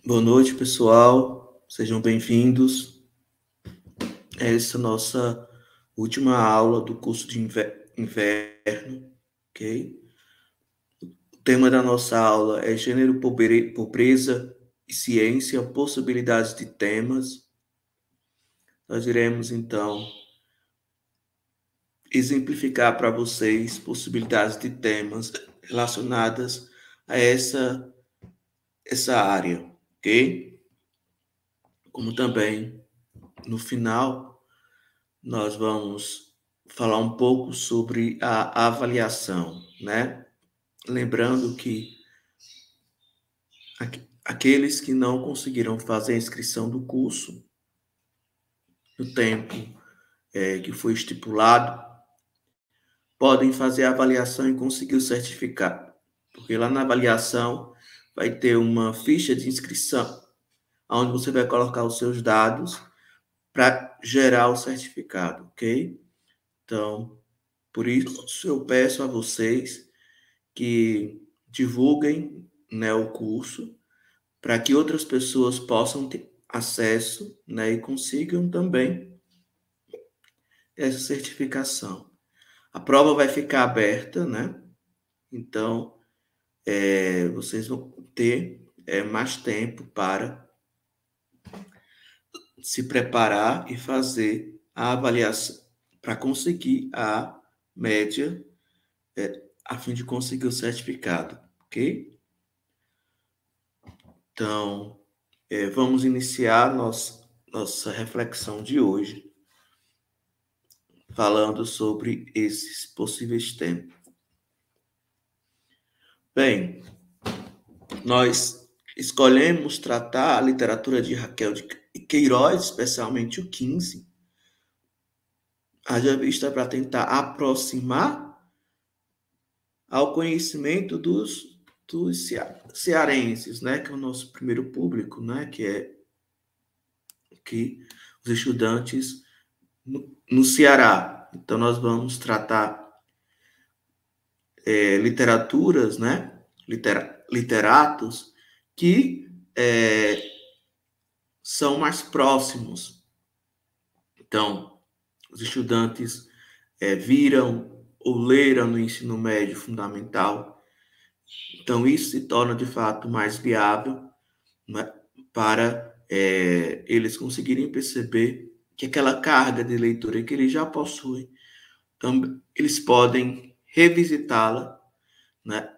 Boa noite, pessoal. Sejam bem-vindos. Essa é a nossa última aula do curso de inverno, ok? O tema da nossa aula é Gênero, Pobreza e Ciência, possibilidades de temas. Nós iremos, então, exemplificar para vocês possibilidades de temas relacionadas a essa área, ok? Como também, no final, nós vamos falar um pouco sobre a avaliação, né? Lembrando que aqueles que não conseguiram fazer a inscrição do curso no tempo que foi estipulado, podem fazer a avaliação e conseguir o certificado. Porque lá na avaliação vai ter uma ficha de inscrição, onde você vai colocar os seus dados para gerar o certificado, ok? Então, por isso eu peço a vocês que divulguem, né, o curso para que outras pessoas possam ter acesso, né, e consigam também essa certificação. A prova vai ficar aberta, né? Então, vocês vão ter mais tempo para se preparar e fazer a avaliação para conseguir a média, a fim de conseguir o certificado, ok? Então, vamos iniciar nossa reflexão de hoje, falando sobre esses possíveis temas. Bem, nós escolhemos tratar a literatura de Raquel de Queiroz, especialmente o 15, haja vista para tentar aproximar ao conhecimento dos cearenses, né, que é o nosso primeiro público, né, que é que os estudantes no Ceará. Então, nós vamos tratar literaturas, né, literatos que são mais próximos. Então, os estudantes viram ou leram no ensino médio fundamental. Então, isso se torna, de fato, mais viável, né, para eles conseguirem perceber que aquela carga de leitura que eles já possuem, eles podem revisitá-la, né,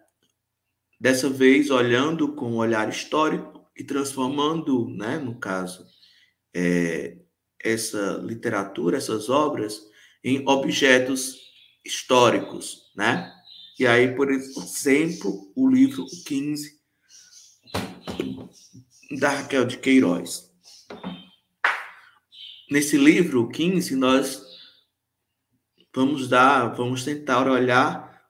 dessa vez olhando com um olhar histórico e transformando, né, no caso, essa literatura, essas obras, em objetos históricos, né? E aí, por exemplo, o livro 15 da Raquel de Queiroz. Nesse livro 15, nós vamos tentar olhar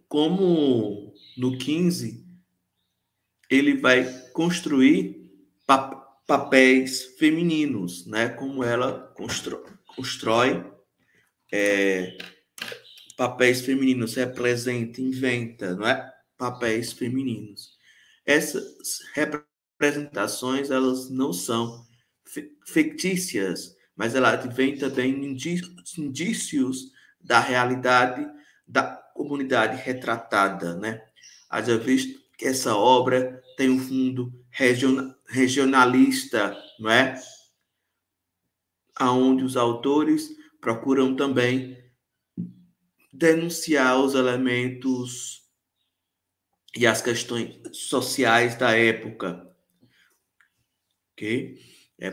como no 15 ele vai construir papéis femininos, né? Como ela constrói papéis femininos, representa, inventa, não é? Papéis femininos. Essas representações, elas não são fictícias, mas ela vem também indícios da realidade da comunidade retratada, né? Haja visto que essa obra tem um fundo regionalista, não é? Aonde os autores procuram também denunciar os elementos e as questões sociais da época, ok?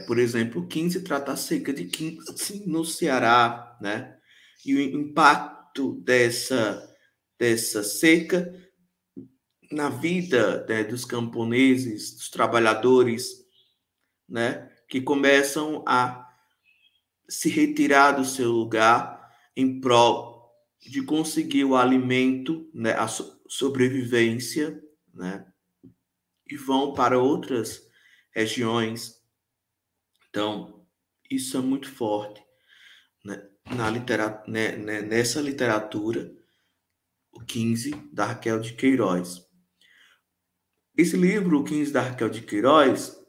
Por exemplo, 15 trata a seca de 15 no Ceará, né? E o impacto dessa seca na vida, né, dos camponeses, dos trabalhadores, né? Que começam a se retirar do seu lugar em prol de conseguir o alimento, né, a sobrevivência, né? E vão para outras regiões. Então, isso é muito forte, né? Nessa literatura, o 15, da Raquel de Queiroz. Esse livro, O 15 da Raquel de Queiroz,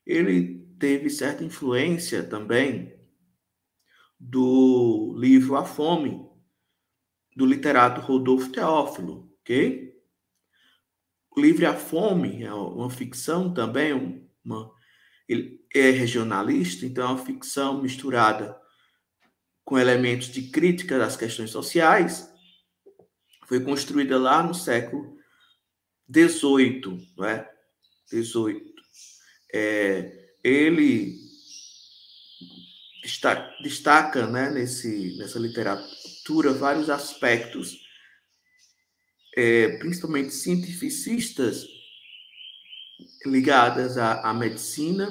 ele teve certa influência também do livro A Fome, do literato Rodolfo Teófilo, ok? O livro A Fome é uma ficção também, ele é regionalista, então é uma ficção misturada com elementos de crítica das questões sociais. Foi construída lá no século XVIII, não é? XVIII. Ele destaca, né, nessa literatura vários aspectos, principalmente cientificistas, ligadas à medicina,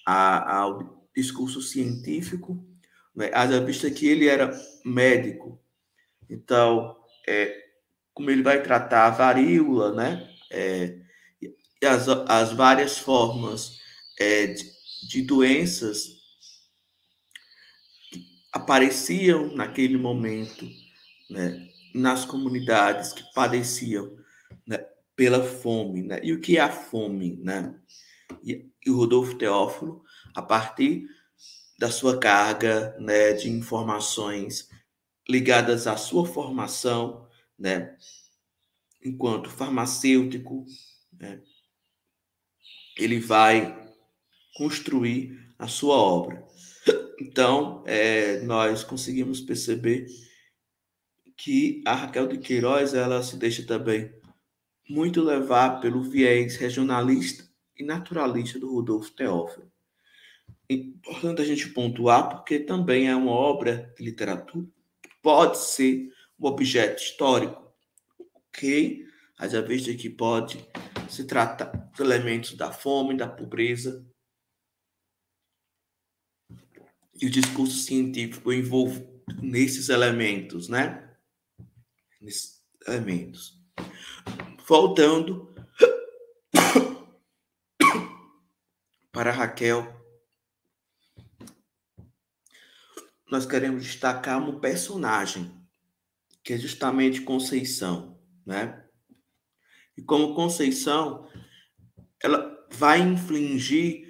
ao discurso científico, né? Haja vista que ele era médico, então, como ele vai tratar a varíola, né? E as várias formas de doenças que apareciam naquele momento, né? Nas comunidades que padeciam, né, pela fome, né? E o que é a fome, né? E o Rodolfo Teófilo, a partir da sua carga, né, de informações ligadas à sua formação, né, enquanto farmacêutico, né, ele vai construir a sua obra. Então, nós conseguimos perceber que a Raquel de Queiroz, ela se deixa também muito levar pelo viés regionalista e naturalista do Rodolfo Teófilo. É importante a gente pontuar, porque também é uma obra de literatura, pode ser um objeto histórico, ok? Haja vista que pode se tratar de elementos da fome, da pobreza, e o discurso científico envolve nesses elementos, né? Nesses elementos. Voltando para Raquel, nós queremos destacar um personagem, que é justamente Conceição, né? E como Conceição, ela vai infligir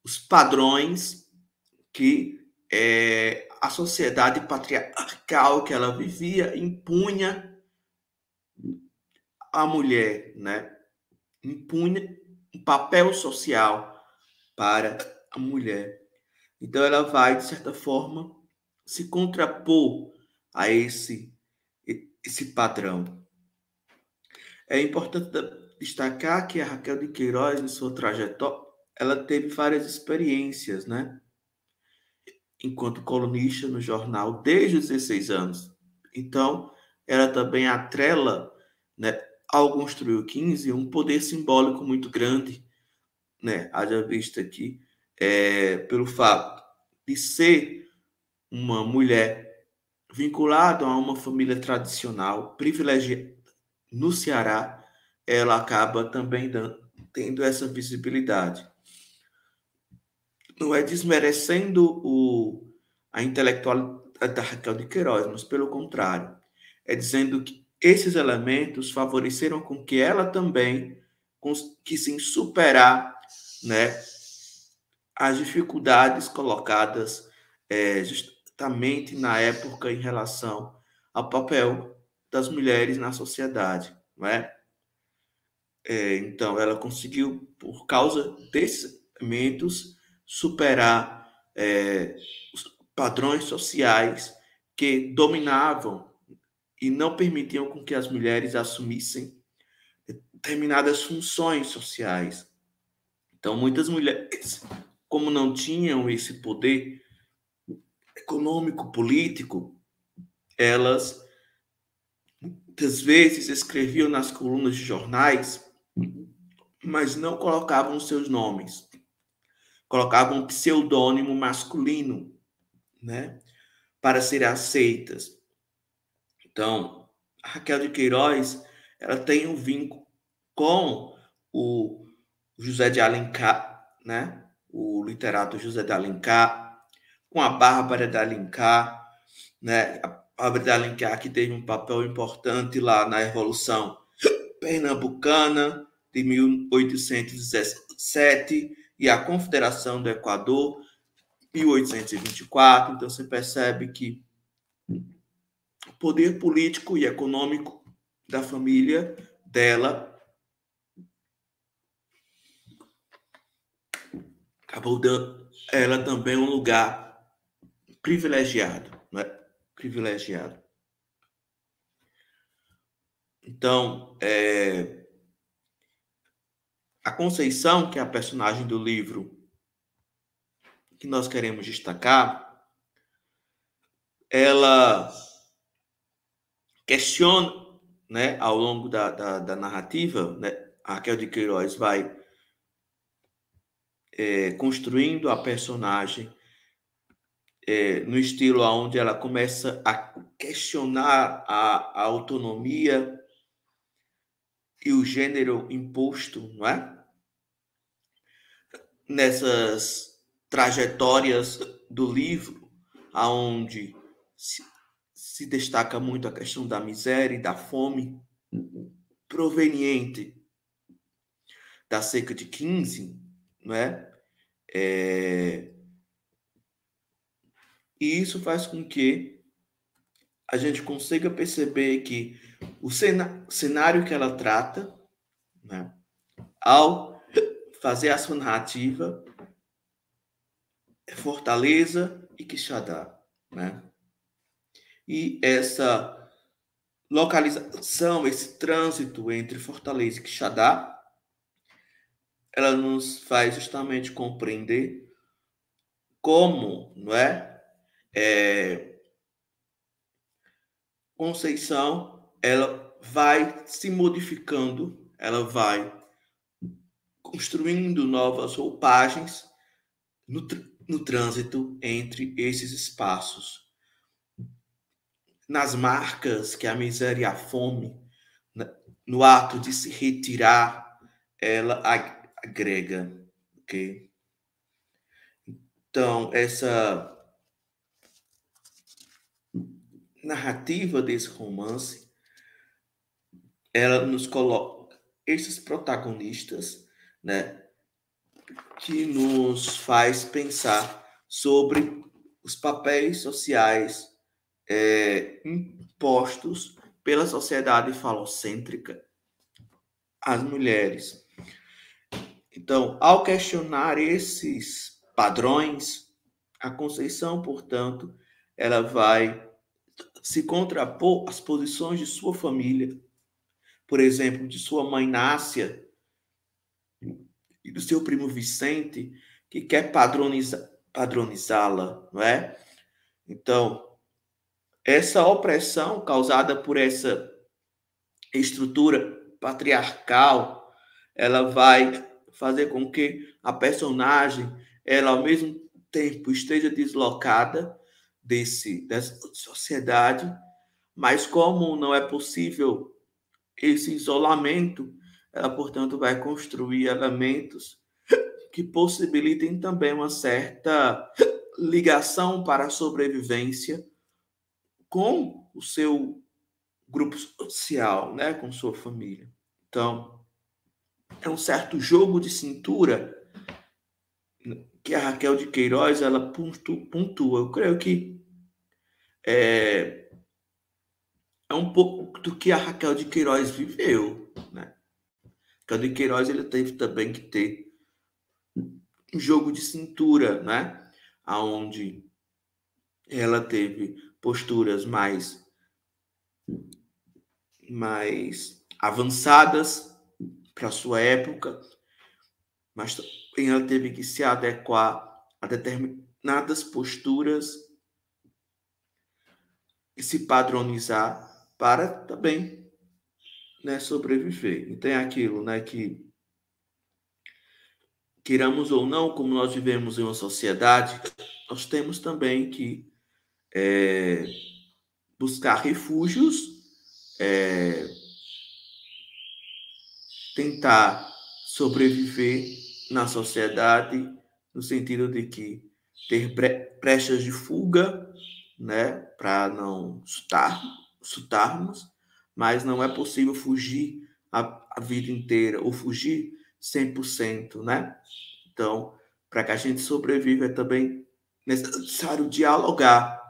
os padrões que a sociedade patriarcal que ela vivia impunha à mulher, né? Impunha um papel social para a mulher. Então ela vai, de certa forma, se contrapor a esse padrão. É importante destacar que a Raquel de Queiroz, em sua trajetória, ela teve várias experiências, né? Enquanto colunista no jornal desde os 16 anos. Então, ela também atrela, né, ao construir o 15, um poder simbólico muito grande, né? Haja vista que, pelo fato de ser uma mulher vinculada a uma família tradicional, privilegiada no Ceará, ela acaba também tendo essa visibilidade. Não é desmerecendo a intelectualidade da Raquel de Queiroz, mas pelo contrário, é dizendo que esses elementos favoreceram com que ela também conseguisse superar, né, as dificuldades colocadas justamente na época em relação ao papel das mulheres na sociedade, não é? Então, ela conseguiu, por causa desses elementos, superar os padrões sociais que dominavam e não permitiam com que as mulheres assumissem determinadas funções sociais. Então, muitas mulheres, como não tinham esse poder econômico, político, elas muitas vezes escreviam nas colunas de jornais, mas não colocavam seus nomes. Colocavam um pseudônimo masculino, né, para serem aceitas. Então, a Raquel de Queiroz, ela tem um vínculo com o José de Alencar, né, o literato José de Alencar, com a Bárbara de Alencar, né, a Bárbara de Alencar que teve um papel importante lá na Revolução Pernambucana, de 1817, e a Confederação do Equador, 1824. Então, você percebe que o poder político e econômico da família dela acabou dando ela também um lugar privilegiado, não é? Privilegiado. Então, a Conceição, que é a personagem do livro que nós queremos destacar, ela questiona, né, ao longo da narrativa, né, a Raquel de Queiroz vai construindo a personagem no estilo onde ela começa a questionar a autonomia e o gênero imposto, não é? Nessas trajetórias do livro, aonde se destaca muito a questão da miséria e da fome proveniente da seca de 15, não é? E isso faz com que a gente consiga perceber que o cenário que ela trata, né, ao fazer a sua narrativa, é Fortaleza e Quixadá, né? E essa localização, esse trânsito entre Fortaleza e Quixadá, ela nos faz justamente compreender como, não é? Conceição, ela vai se modificando, ela vai construindo novas roupagens no trânsito entre esses espaços. Nas marcas que a miséria e a fome, no ato de se retirar, ela agrega, ok? Então, essa narrativa desse romance, ela nos coloca esses protagonistas, né, que nos faz pensar sobre os papéis sociais impostos pela sociedade falocêntrica às mulheres. Então, ao questionar esses padrões, a Conceição, portanto, ela vai se contrapor às posições de sua família, por exemplo, de sua mãe Nácia e do seu primo Vicente, que quer padronizá-la, não é? Então, essa opressão causada por essa estrutura patriarcal, ela vai fazer com que a personagem, ela ao mesmo tempo esteja deslocada dessa sociedade, mas como não é possível esse isolamento, ela, portanto, vai construir elementos que possibilitem também uma certa ligação para a sobrevivência com o seu grupo social, né, com sua família. Então, é um certo jogo de cintura que a Raquel de Queiroz ela pontua. Eu creio que é um pouco do que a Raquel de Queiroz viveu, né? Raquel de Queiroz ele teve também que ter um jogo de cintura, né? Aonde ela teve posturas mais avançadas para a sua época, mas também ela teve que se adequar a determinadas posturas e se padronizar para também, né, sobreviver. Então é aquilo, né, que queiramos ou não, como nós vivemos em uma sociedade, nós temos também que buscar refúgios, tentar sobreviver na sociedade, no sentido de que ter brechas de fuga, né, para não chutarmos, mas não é possível fugir a vida inteira ou fugir 100%, né? Então, para que a gente sobreviva é também necessário dialogar,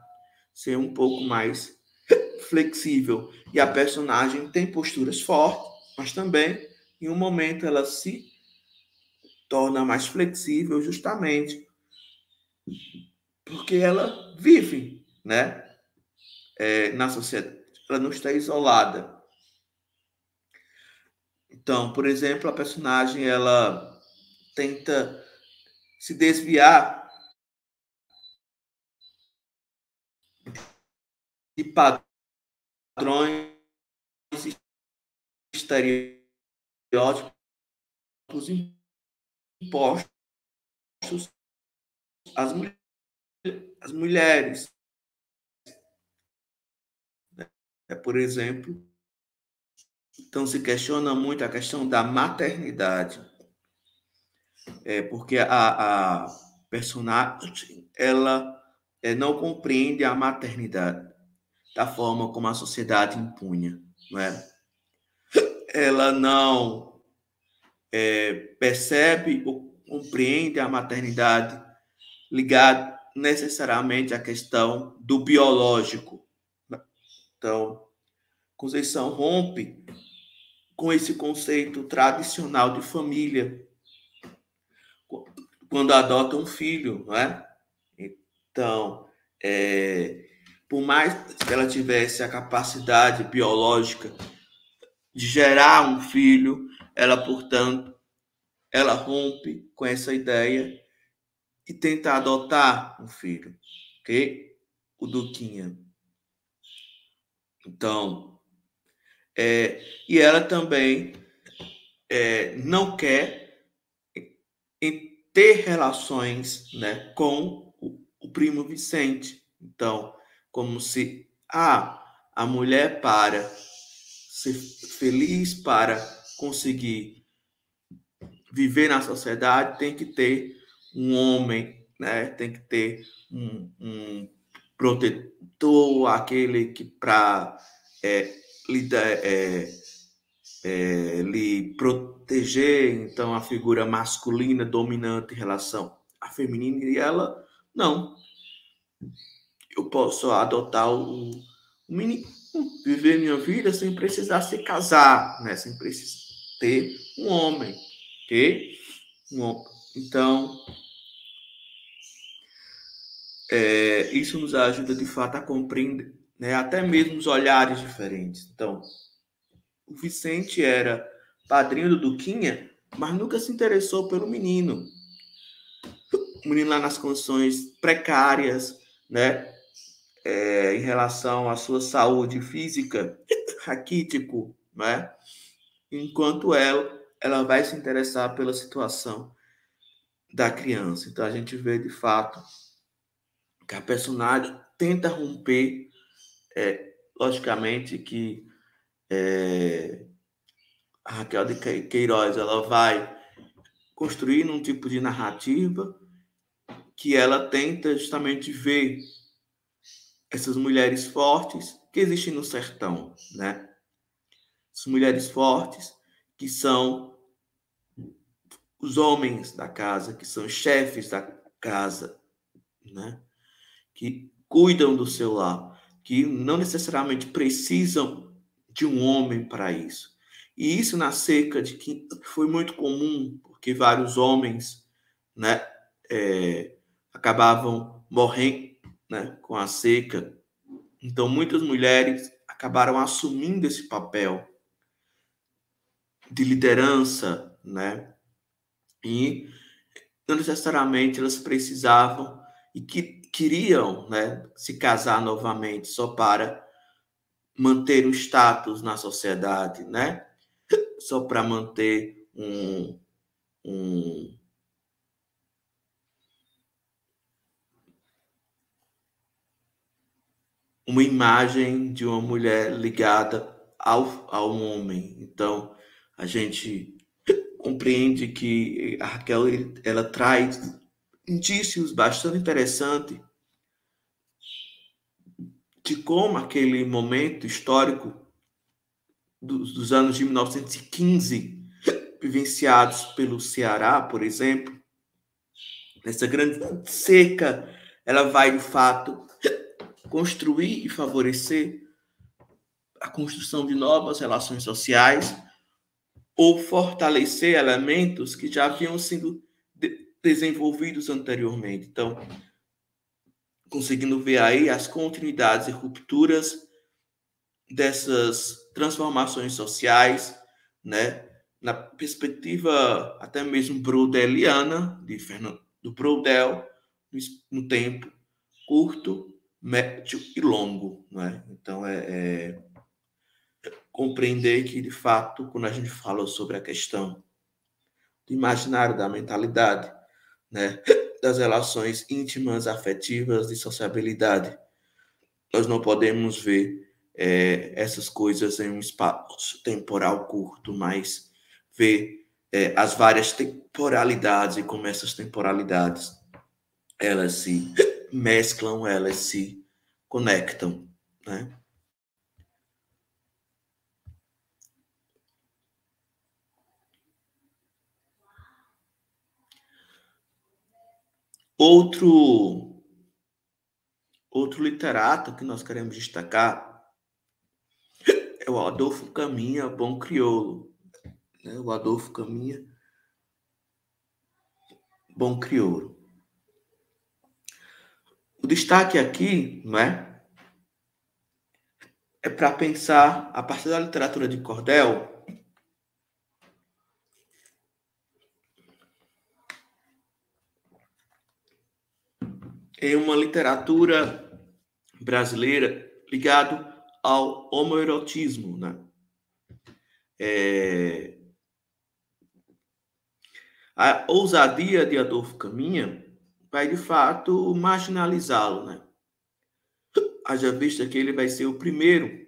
ser um pouco mais flexível. E a personagem tem posturas fortes, mas também, em um momento, ela se torna mais flexível justamente porque ela vive, né? Na sociedade. Ela não está isolada. Então, por exemplo, a personagem ela tenta se desviar de padrões estereótipos impostos às, às mulheres. Por exemplo, então se questiona muito a questão da maternidade, porque a personagem ela não compreende a maternidade da forma como a sociedade impunha, não é? Ela não percebe ou compreende a maternidade ligada necessariamente à questão do biológico. Então, Conceição rompe com esse conceito tradicional de família quando adota um filho, não é? Então, por mais que ela tivesse a capacidade biológica de gerar um filho, ela, portanto, ela rompe com essa ideia e tenta adotar um filho, ok? O Duquinha. Então, e ela também não quer ter relações, né, com o primo Vicente. Então, como se a mulher para ser feliz, para conseguir viver na sociedade, tem que ter um homem, né? Tem que ter um protetor, aquele que para lhe proteger, então a figura masculina dominante em relação à feminina, e ela, não, eu posso adotar o menino, viver minha vida sem precisar se casar, né? Sem precisar ter um homem, ok? Então, isso nos ajuda de fato a compreender, né? Até mesmo os olhares diferentes. Então, o Vicente era padrinho do Duquinha, mas nunca se interessou pelo menino. O menino lá nas condições precárias, né? Em relação à sua saúde física, raquítico, né? Enquanto ela vai se interessar pela situação da criança. Então a gente vê de fato que a personagem tenta romper, logicamente que a Raquel de Queiroz ela vai construir um tipo de narrativa que ela tenta justamente ver essas mulheres fortes que existem no sertão, né? As mulheres fortes que são os homens da casa, que são os chefes da casa, né? Que cuidam do seu lar, que não necessariamente precisam de um homem para isso. E isso na seca de que foi muito comum, porque vários homens, né, acabavam morrendo, né, com a seca. Então, muitas mulheres acabaram assumindo esse papel de liderança, né, e não necessariamente elas precisavam e que queriam, né, se casar novamente só para manter o status na sociedade, né? Só para manter uma imagem de uma mulher ligada ao homem. Então, a gente compreende que a Raquel ela traz indícios bastante interessantes de como aquele momento histórico dos anos de 1915, vivenciados pelo Ceará, por exemplo, essa grande seca, ela vai, de fato, construir e favorecer a construção de novas relações sociais ou fortalecer elementos que já haviam sido desenvolvidos anteriormente. Então, conseguindo ver aí as continuidades e rupturas dessas transformações sociais, né, na perspectiva até mesmo brodeliana, do Brodel, no tempo curto, médio e longo. Né? Então, compreender que, de fato, quando a gente fala sobre a questão do imaginário, da mentalidade, né, das relações íntimas, afetivas, de sociabilidade, nós não podemos ver essas coisas em um espaço temporal curto, mas ver as várias temporalidades e como essas temporalidades elas se mesclam, elas se conectam, né? Outro literato que nós queremos destacar é o Adolfo Caminha, Bom Crioulo. Né? O Adolfo Caminha, Bom Crioulo. O destaque aqui, não é para pensar, a partir da literatura de cordel, em uma literatura brasileira ligado ao homoerotismo, né? A ousadia de Adolfo Caminha vai, de fato, marginalizá-lo, né? Haja vista que ele vai ser o primeiro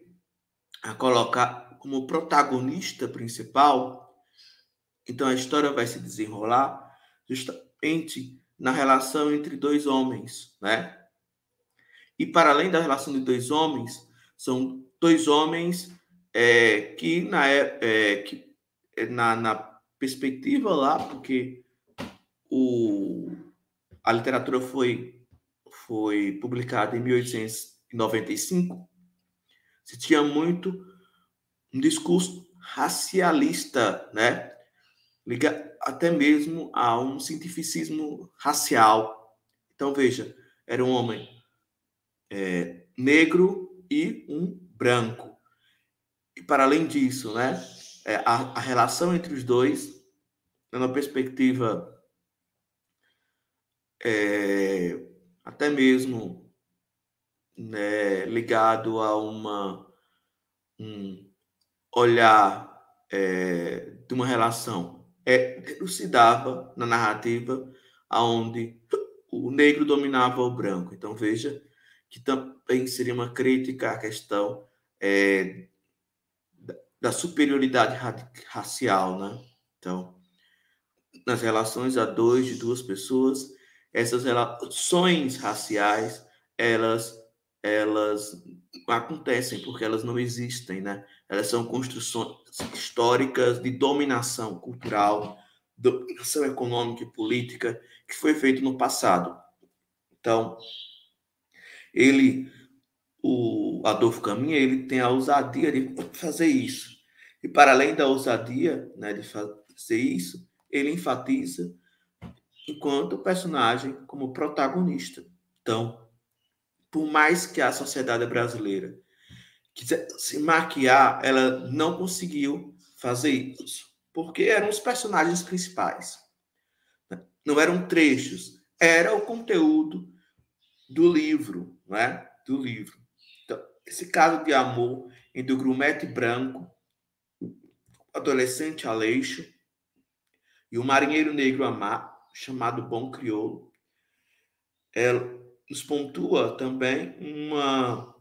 a colocar como protagonista principal. Então, a história vai se desenrolar justamente na relação entre dois homens, né? E, para além da relação de dois homens, são dois homens que, na perspectiva lá, porque a literatura foi publicada em 1895, se tinha muito um discurso racialista, né? Liga até mesmo a um cientificismo racial. Então, veja, era um homem negro e um branco. E, para além disso, né, a relação entre os dois, numa perspectiva até mesmo, né, ligado a um olhar de uma relação elucidava na narrativa aonde o negro dominava o branco. Então, veja que também seria uma crítica à questão da superioridade racial, né? Então, nas relações a dois de duas pessoas, essas relações raciais, elas acontecem porque elas não existem, né? Elas são construções históricas de dominação cultural, dominação econômica e política que foi feito no passado. Então, o Adolfo Caminha, ele tem a ousadia de fazer isso. E, para além da ousadia, né, de fazer isso, ele enfatiza enquanto personagem como protagonista. Então, por mais que a sociedade brasileira quisesse se maquiar, ela não conseguiu fazer isso, porque eram os personagens principais. Não eram trechos, era o conteúdo do livro, né? Do livro. Então, esse caso de amor entre o grumete branco, o adolescente Aleixo e o marinheiro negro Amar, chamado Bom Crioulo, nos pontua também uma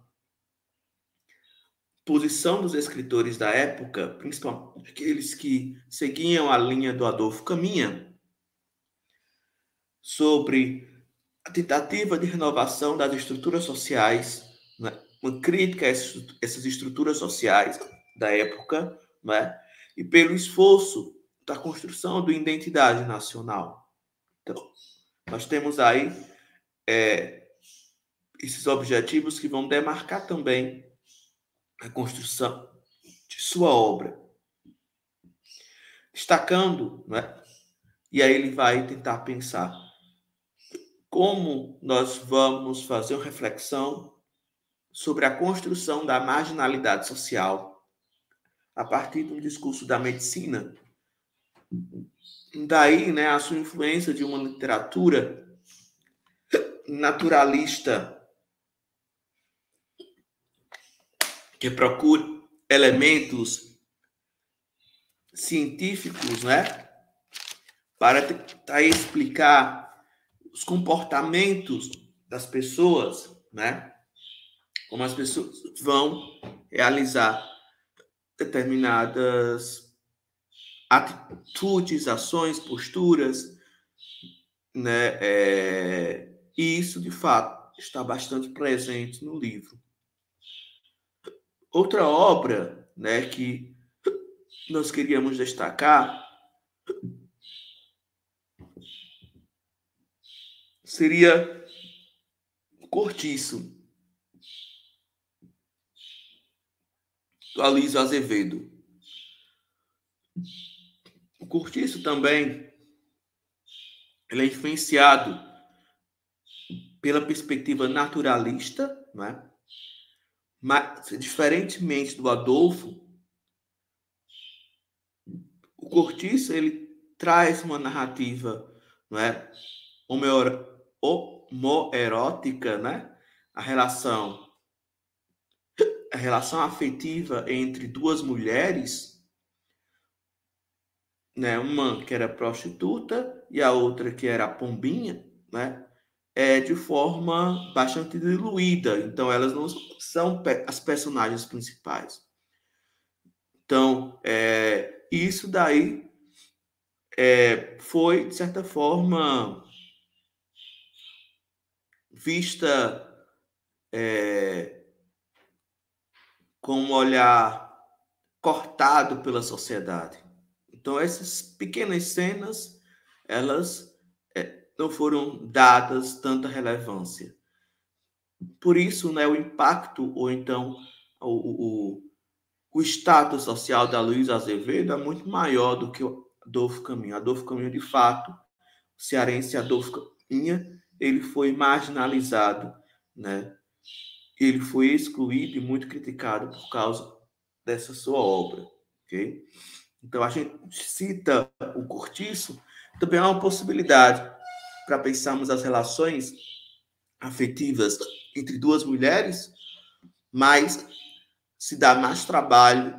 posição dos escritores da época, principalmente aqueles que seguiam a linha do Adolfo Caminha, sobre a tentativa de renovação das estruturas sociais, né? Uma crítica a essas estruturas sociais, da época, né? E pelo esforço da construção da identidade nacional. Então, nós temos aí esses objetivos que vão demarcar também a construção de sua obra, destacando, né? E aí ele vai tentar pensar como nós vamos fazer uma reflexão sobre a construção da marginalidade social a partir do discurso da medicina. Daí, né, a sua influência de uma literatura naturalista que procura elementos científicos, né, para tentar explicar os comportamentos das pessoas, né, como as pessoas vão realizar determinadas atitudes, ações, posturas, né, e isso, de fato, está bastante presente no livro. Outra obra, né, que nós queríamos destacar seria Cortiço, do Aloysio Azevedo. O Cortiço também ele é influenciado pela perspectiva naturalista, né? Mas, diferentemente do Adolfo, o Cortiço ele traz uma narrativa, né, homoerótica, né? A relação afetiva entre duas mulheres, né? Uma que era prostituta e a outra que era pombinha, né? De forma bastante diluída. Então, elas não são as personagens principais. Então, isso daí foi, de certa forma, vista com um olhar cortado pela sociedade. Então, essas pequenas cenas, elas não foram dadas tanta relevância. Por isso, né, o impacto, ou então o status social da Aloysio Azevedo é muito maior do que o Adolfo Caminha. Adolfo Caminha, de fato, o cearense Adolfo Caminha, ele foi marginalizado, né? Ele foi excluído e muito criticado por causa dessa sua obra, ok? Então, a gente cita o Cortiço, também é uma possibilidade para pensarmos as relações afetivas entre duas mulheres, mas se dá mais trabalho,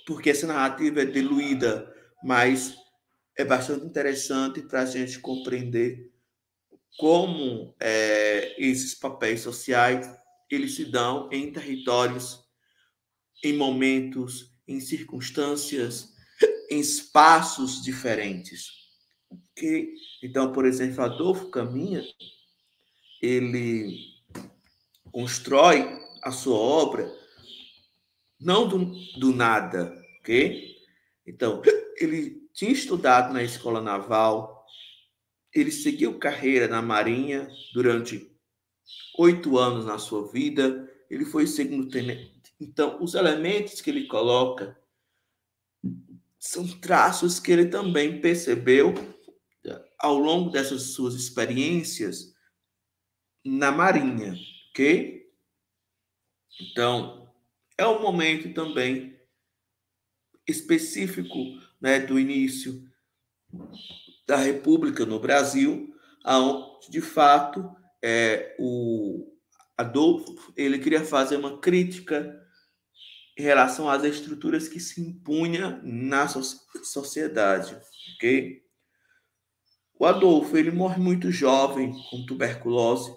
porque essa narrativa é diluída, mas é bastante interessante para a gente compreender como esses papéis sociais eles se dão em territórios, em momentos, em circunstâncias, em espaços diferentes. Okay? Então, por exemplo, Adolfo Caminha, ele constrói a sua obra não do nada, ok? Então, ele tinha estudado na escola naval, ele seguiu carreira na Marinha durante 8 anos na sua vida, ele foi segundo tenente. Então, os elementos que ele coloca são traços que ele também percebeu ao longo dessas suas experiências na Marinha, ok? Então, é um momento também específico, né, do início da República no Brasil, onde, de fato, o Adolfo ele queria fazer uma crítica em relação às estruturas que se impunha na sociedade, ok? O Adolfo ele morre muito jovem, com tuberculose,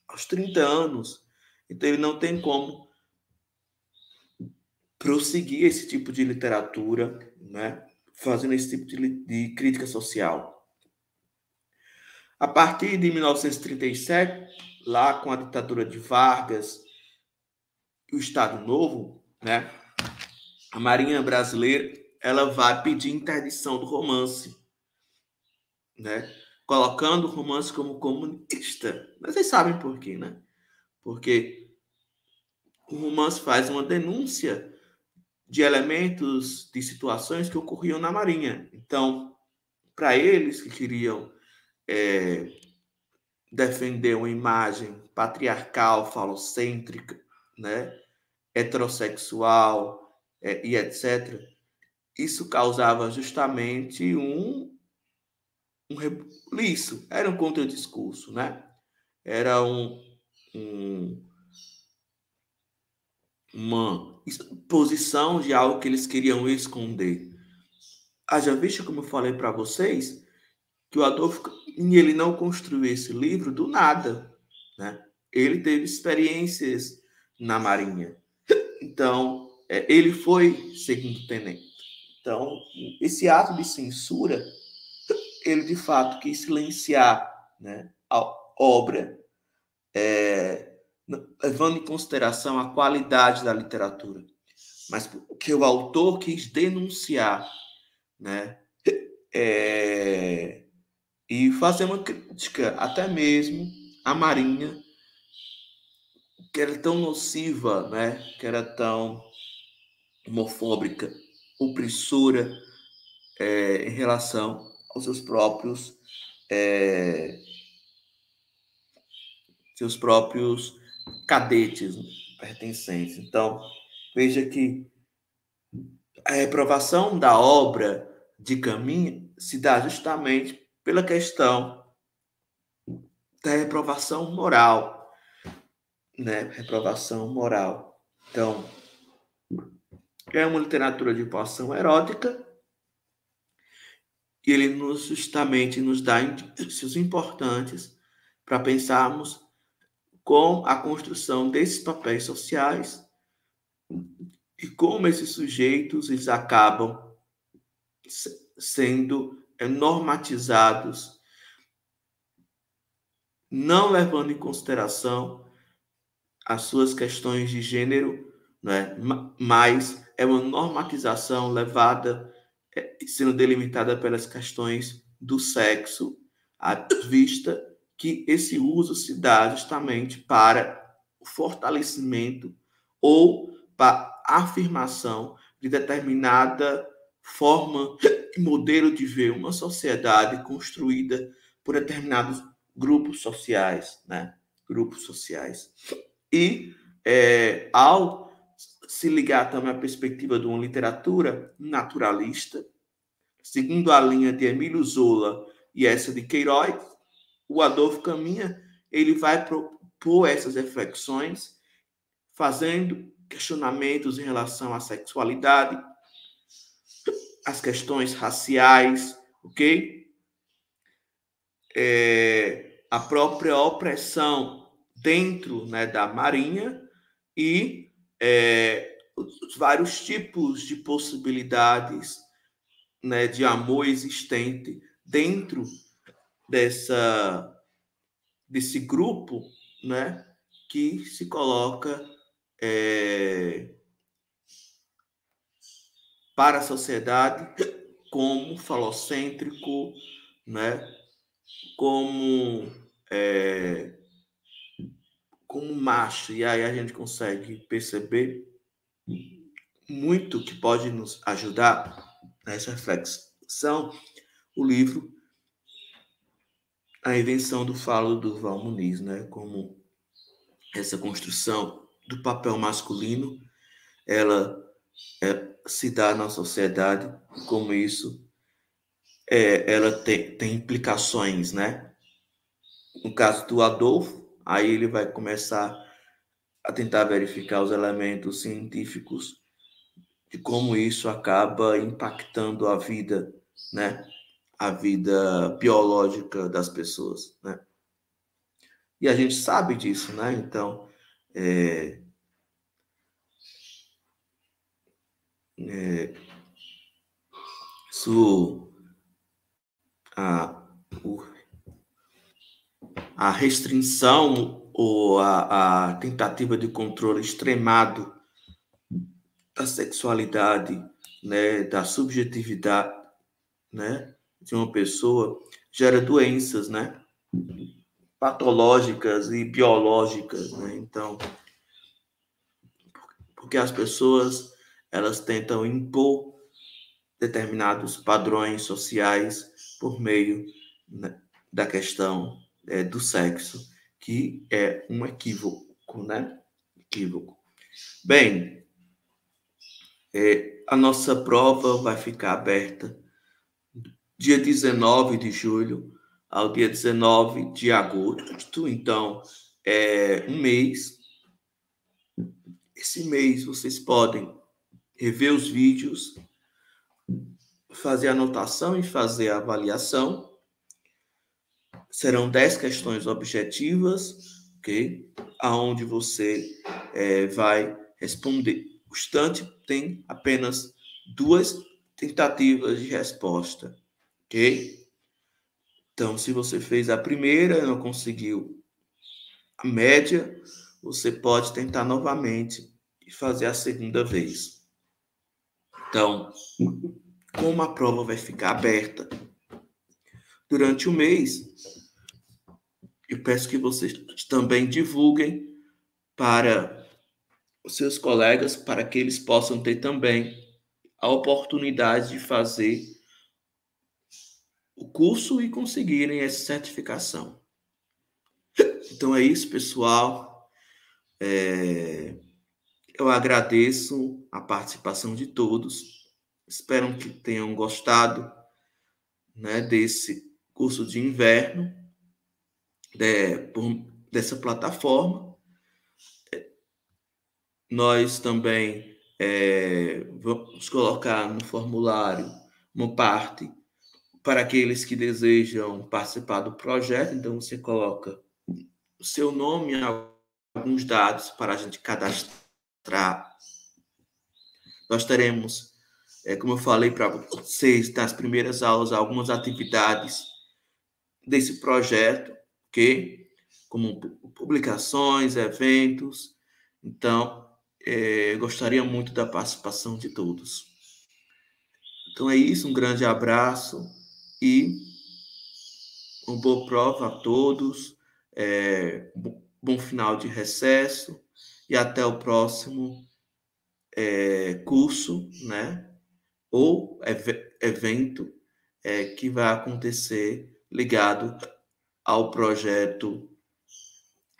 aos 30 anos, então ele não tem como prosseguir esse tipo de literatura, né? Fazendo esse tipo de crítica social. A partir de 1937, lá com a ditadura de Vargas e o Estado Novo, né? a Marinha brasileira ela vai pedir interdição do romance, né? Colocando o romance como comunista. Mas vocês sabem por quê, né? Porque o romance faz uma denúncia de elementos, de situações que ocorriam na Marinha. Então, para eles que queriam defender uma imagem patriarcal, falocêntrica, né, heterossexual e etc., isso causava justamente um rebuliço, era um contradiscurso, né? Era um, uma posição de algo que eles queriam esconder. Haja visto, como eu falei para vocês, que o Adolfo ele não construiu esse livro do nada, né? Ele teve experiências na Marinha. Então, ele foi segundo tenente. Então, esse ato de censura, ele de fato quis silenciar, né, a obra, levando em consideração a qualidade da literatura, mas porque o autor quis denunciar, né, e fazer uma crítica até mesmo à Marinha, que era tão nociva, né, que era tão homofóbica, opressora em relação aos seus próprios cadetes, né, pertencentes. Então, veja que a reprovação da obra de Caminha se dá justamente pela questão da reprovação moral, né? Reprovação moral. Então, é uma literatura de poção erótica e ele justamente nos dá indícios importantes para pensarmos com a construção desses papéis sociais e como esses sujeitos eles acabam sendo normatizados, não levando em consideração as suas questões de gênero, né? Mas é uma normatização levada, sendo delimitada pelas questões do sexo, à vista que esse uso se dá justamente para o fortalecimento ou para a afirmação de determinada forma e modelo de ver uma sociedade construída por determinados grupos sociais, né? Grupos sociais. E ao se ligar também à perspectiva de uma literatura naturalista, seguindo a linha de Emílio Zola e essa de Queiroz, o Adolfo Caminha ele vai propor essas reflexões, fazendo questionamentos em relação à sexualidade, às questões raciais, ok? A própria opressão dentro, né, da Marinha e os vários tipos de possibilidades, né, de amor existente dentro desse grupo, né, que se coloca para a sociedade como falocêntrico, né, como macho. E aí a gente consegue perceber muito que pode nos ajudar nessa reflexão o livro A Invenção do Falo do Durval Muniz, né? Como essa construção do papel masculino ela se dá na sociedade, como isso ela tem implicações, né? No caso do Adolfo, aí ele vai começar a tentar verificar os elementos científicos de como isso acaba impactando a vida, né? A vida biológica das pessoas, né? E a gente sabe disso, né? Então, isso, a, a restrição ou a tentativa de controle extremado a sexualidade, né, da subjetividade, né, de uma pessoa gera doenças, né, patológicas e biológicas, né? Então, porque as pessoas elas tentam impor determinados padrões sociais por meio, né, da questão do sexo, que é um equívoco, né? Equívoco. Bem, a nossa prova vai ficar aberta dia 19 de julho ao dia 19 de agosto, então é um mês. Esse mês vocês podem rever os vídeos, fazer a anotação e fazer a avaliação. Serão 10 questões objetivas, ok? Aonde você vai responder. O estante tem apenas 2 tentativas de resposta, ok? Então, se você fez a primeira e não conseguiu a média, você pode tentar novamente e fazer a segunda vez. Então, como a prova vai ficar aberta durante o mês, eu peço que vocês também divulguem para os seus colegas, para que eles possam ter também a oportunidade de fazer o curso e conseguirem essa certificação. Então é isso, pessoal. Eu agradeço a participação de todos. Espero que tenham gostado, né, desse curso de inverno, dessa plataforma. Nós também vamos colocar no formulário uma parte para aqueles que desejam participar do projeto. Então, você coloca o seu nome e alguns dados para a gente cadastrar. Nós teremos, como eu falei para vocês nas primeiras aulas, algumas atividades desse projeto, ok? Como publicações, eventos. Então, gostaria muito da participação de todos. Então é isso, um grande abraço e uma boa prova a todos, bom final de recesso e até o próximo curso, né? Ou evento que vai acontecer ligado ao projeto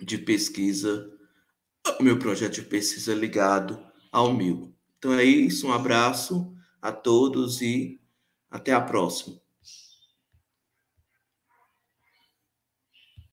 de pesquisa, o meu projeto de pesquisa ligado ao meu. Então é isso, um abraço a todos e até a próxima.